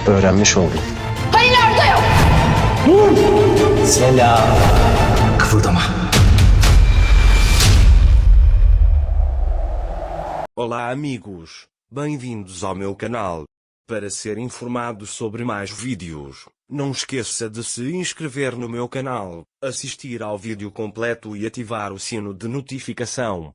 öğrenmiş oldum. Hani nerede yok? Selam. Kıvıldama. Olá amigos, bem-vindos ao meu canal. Para ser informado sobre mais vídeos, não esqueça de se inscrever no meu canal, assistir ao vídeo completo e ativar o sino de notificação.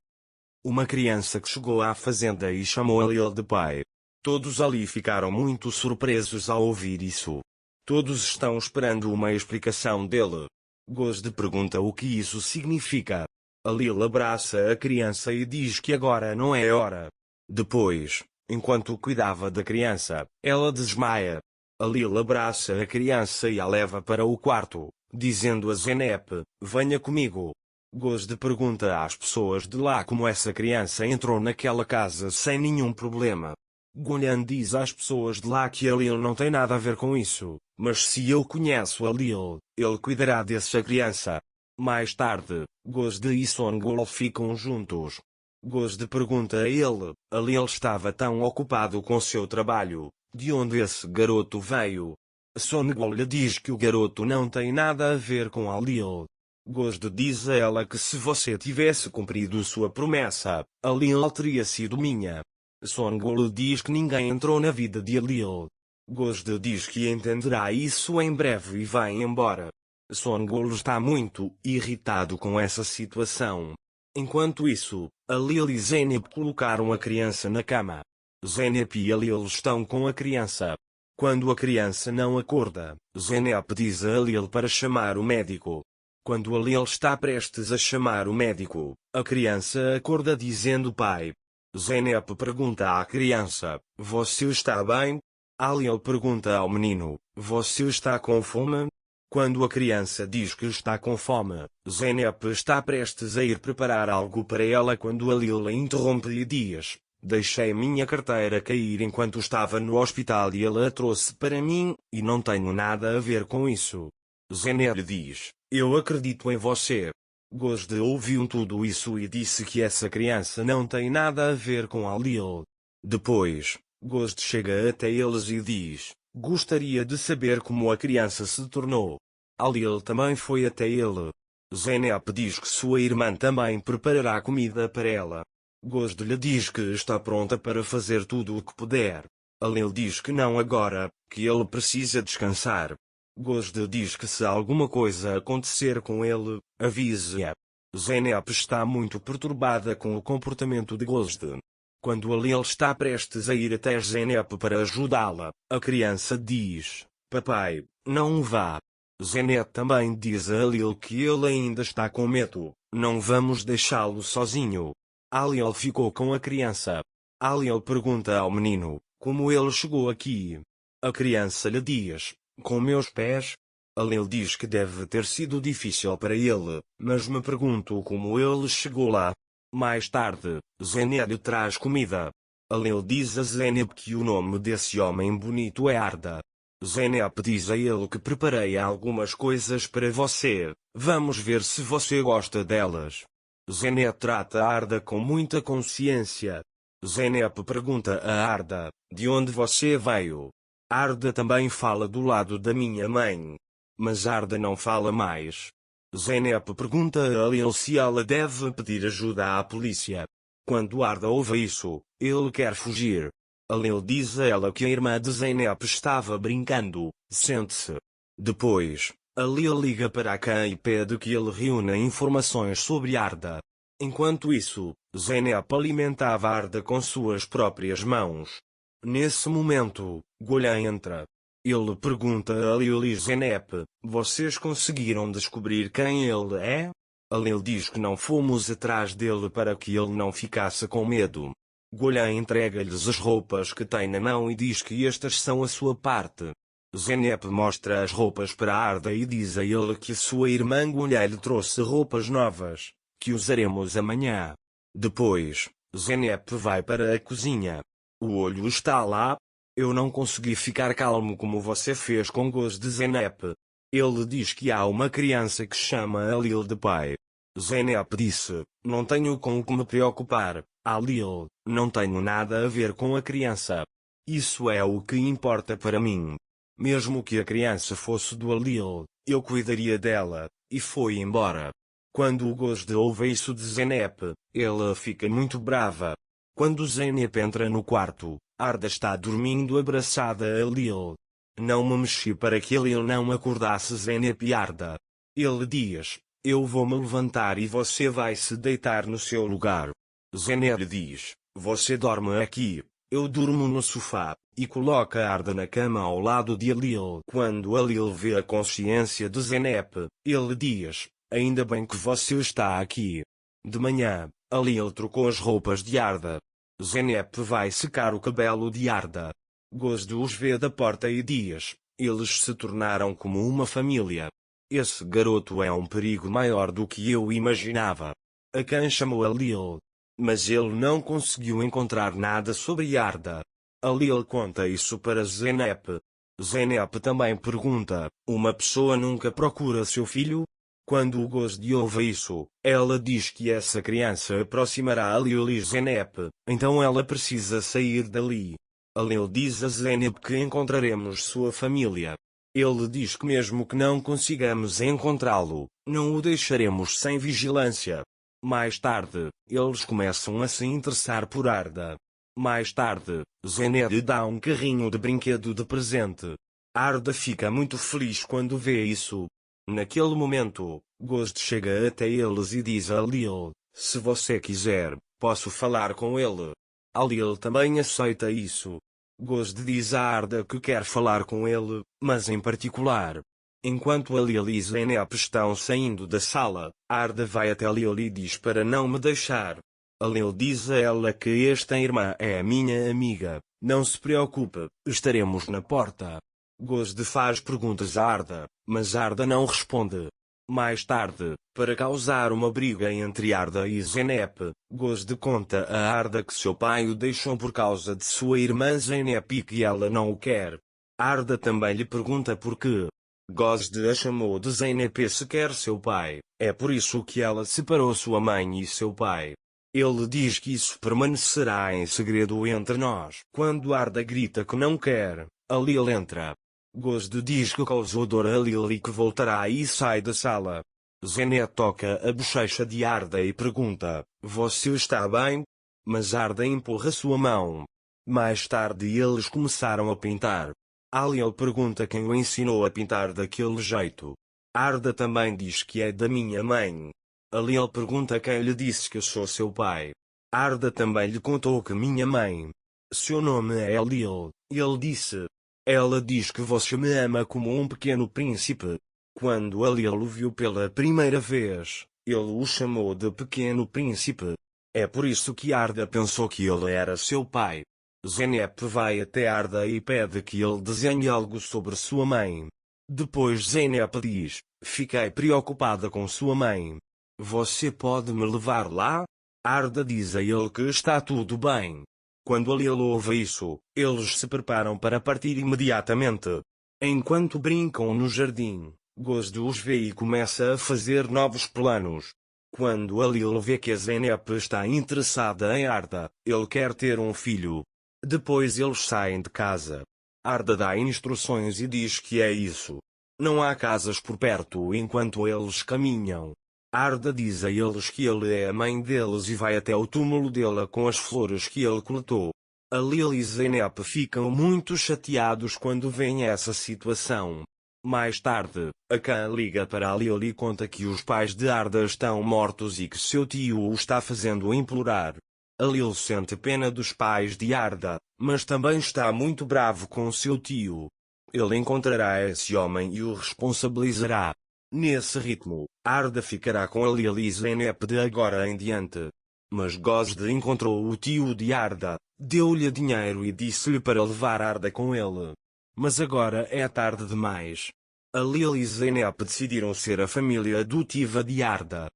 Uma criança que chegou à fazenda e chamou a Lil de pai. Todos ali ficaram muito surpresos ao ouvir isso. Todos estão esperando uma explicação dele. Gosde pergunta o que isso significa. A Lil abraça a criança e diz que agora não é hora. Depois, enquanto cuidava da criança, ela desmaia. A Lil abraça a criança e a leva para o quarto, dizendo a Zeynep, venha comigo. Gosde pergunta às pessoas de lá como essa criança entrou naquela casa sem nenhum problema. Gullian diz às pessoas de lá que a Lil não tem nada a ver com isso, mas se eu conheço a Lil, ele cuidará dessa criança. Mais tarde, Gosde e Songul ficam juntos. Gosde pergunta a ele, a Lil estava tão ocupado com seu trabalho, de onde esse garoto veio? Songul lhe diz que o garoto não tem nada a ver com a Lil. Gosde diz a ela que se você tivesse cumprido sua promessa, a Lil teria sido minha. Songul diz que ninguém entrou na vida de Lil. Gosde diz que entenderá isso em breve e vai embora. Songul está muito irritado com essa situação. Enquanto isso, a Lil e Zeynep colocaram a criança na cama. Zeynep e a Lil estão com a criança. Quando a criança não acorda, Zeynep diz a Lil para chamar o médico. Quando a Lil está prestes a chamar o médico, a criança acorda dizendo pai. Zeynep pergunta à criança, você está bem? A Lil pergunta ao menino, você está com fome? Quando a criança diz que está com fome, Zeynep está prestes a ir preparar algo para ela quando a Lil a interrompe e diz, deixei minha carteira cair enquanto estava no hospital e ela a trouxe para mim, e não tenho nada a ver com isso. Zeynep diz, eu acredito em você. Gosde ouviu tudo isso e disse que essa criança não tem nada a ver com a Lil. Depois, Gosde chega até eles e diz, gostaria de saber como a criança se tornou. A Lil também foi até ele. Zeynep diz que sua irmã também preparará comida para ela. Gosde lhe diz que está pronta para fazer tudo o que puder. A Lil diz que não agora, que ele precisa descansar. Gosde diz que se alguma coisa acontecer com ele, avise-a. Zeynep está muito perturbada com o comportamento de Gosde. Quando a Lil está prestes a ir até Zeynep para ajudá-la, a criança diz, papai, não vá. Zeynep também diz a Lil que ele ainda está com medo, não vamos deixá-lo sozinho. A Lil ficou com a criança. A Lil pergunta ao menino, como ele chegou aqui. A criança lhe diz, com meus pés? A Lil diz que deve ter sido difícil para ele, mas me pergunto como ele chegou lá. Mais tarde, Zeynep lhe traz comida. A Lil diz a Zeynep que o nome desse homem bonito é Arda. Zeynep diz a ele que preparei algumas coisas para você, vamos ver se você gosta delas. Zeynep trata Arda com muita consciência. Zeynep pergunta a Arda, de onde você veio? Arda também fala do lado da minha mãe. Mas Arda não fala mais. Zeynep pergunta a Lil se ela deve pedir ajuda à polícia. Quando Arda ouve isso, ele quer fugir. A Lil diz a ela que a irmã de Zeynep estava brincando, sente-se. Depois, a Lil liga para a Khan e pede que ele reúna informações sobre Arda. Enquanto isso, Zeynep alimentava Arda com suas próprias mãos. Nesse momento, Gullian entra. Ele pergunta a Lil e Zeynep, vocês conseguiram descobrir quem ele é? A Lil diz que não fomos atrás dele para que ele não ficasse com medo. Gullian entrega-lhes as roupas que tem na mão e diz que estas são a sua parte. Zeynep mostra as roupas para Arda e diz a ele que sua irmã Gullian lhe trouxe roupas novas, que usaremos amanhã. Depois, Zeynep vai para a cozinha. O olho está lá. Eu não consegui ficar calmo como você fez com Gosde de Zeynep. Ele diz que há uma criança que chama a Lil de pai. Zeynep disse, não tenho com o que me preocupar, a Lil, não tenho nada a ver com a criança. Isso é o que importa para mim. Mesmo que a criança fosse do Alil, eu cuidaria dela, e foi embora. Quando o Gosde ouve isso de Zeynep, ela fica muito brava. Quando Zeynep entra no quarto, Arda está dormindo abraçada a Alil. Não me mexi para que Alil não acordasse Zeynep e Arda. Ele diz: eu vou me levantar e você vai se deitar no seu lugar. Zeynep diz: você dorme aqui, eu durmo no sofá, e coloca Arda na cama ao lado de Alil. Quando Alil vê a consciência de Zeynep, ele diz: ainda bem que você está aqui. De manhã, Alil trocou as roupas de Arda. Zeynep vai secar o cabelo de Arda. Gosde os vê da porta e diz: eles se tornaram como uma família. Esse garoto é um perigo maior do que eu imaginava. Akan chamou Alil, mas ele não conseguiu encontrar nada sobre Arda. Alil conta isso para Zeynep. Zeynep também pergunta: uma pessoa nunca procura seu filho? Quando o Gosde ouve isso, ela diz que essa criança aproximará Alil e Zeynep, então ela precisa sair dali. Alil diz a Zeynep que encontraremos sua família. Ele diz que mesmo que não consigamos encontrá-lo, não o deixaremos sem vigilância. Mais tarde, eles começam a se interessar por Arda. Mais tarde, Zeynep lhe dá um carrinho de brinquedo de presente. Arda fica muito feliz quando vê isso. Naquele momento, Gosde chega até eles e diz a Alil: se você quiser, posso falar com ele. Alil também aceita isso. Gosde diz a Arda que quer falar com ele, mas em particular. Enquanto Alil e Zeynep estão saindo da sala, Arda vai até Alil e diz para não me deixar. Alil diz a ela que esta irmã é a minha amiga, não se preocupe, estaremos na porta. Gosde faz perguntas a Arda, mas Arda não responde. Mais tarde, para causar uma briga entre Arda e Zeynep, Gosde conta a Arda que seu pai o deixou por causa de sua irmã Zeynep e que ela não o quer. Arda também lhe pergunta por quê. Gosde a chamou de Zeynep se quer seu pai, é por isso que ela separou sua mãe e seu pai. Ele diz que isso permanecerá em segredo entre nós. Quando Arda grita que não quer, Alil entra. Gosde diz que causou dor a Alil e que voltará e sai da sala. Zeynep toca a bochecha de Arda e pergunta: você está bem? Mas Arda empurra sua mão. Mais tarde eles começaram a pintar. Alil pergunta quem o ensinou a pintar daquele jeito. Arda também diz que é da minha mãe. Alil pergunta quem lhe disse que sou seu pai. Arda também lhe contou que minha mãe. Seu nome é Alil, ele disse. Ela diz que você me ama como um pequeno príncipe. Quando Alil o viu pela primeira vez, ele o chamou de pequeno príncipe. É por isso que Arda pensou que ele era seu pai. Zeynep vai até Arda e pede que ele desenhe algo sobre sua mãe. Depois Zeynep diz: fiquei preocupada com sua mãe. Você pode me levar lá? Arda diz a ele que está tudo bem. Quando Alil ouve isso, eles se preparam para partir imediatamente. Enquanto brincam no jardim, Gosde os vê e começa a fazer novos planos. Quando Alil vê que a Zeynep está interessada em Arda, ele quer ter um filho. Depois eles saem de casa. Arda dá instruções e diz que é isso. Não há casas por perto enquanto eles caminham. Arda diz a eles que ele é a mãe deles e vai até o túmulo dela com as flores que ele coletou. Alil e Zeynep ficam muito chateados quando veem essa situação. Mais tarde, Akan liga para Alil e conta que os pais de Arda estão mortos e que seu tio o está fazendo implorar. Alil sente pena dos pais de Arda, mas também está muito bravo com seu tio. Ele encontrará esse homem e o responsabilizará. Nesse ritmo, Arda ficará com Alil e Zeynep de agora em diante. Mas Gosde encontrou o tio de Arda, deu-lhe dinheiro e disse-lhe para levar Arda com ele. Mas agora é tarde demais. Alil e Zeynep decidiram ser a família adotiva de Arda.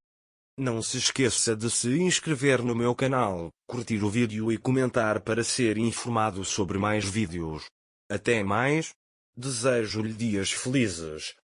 Não se esqueça de se inscrever no meu canal, curtir o vídeo e comentar para ser informado sobre mais vídeos. Até mais. Desejo-lhe dias felizes.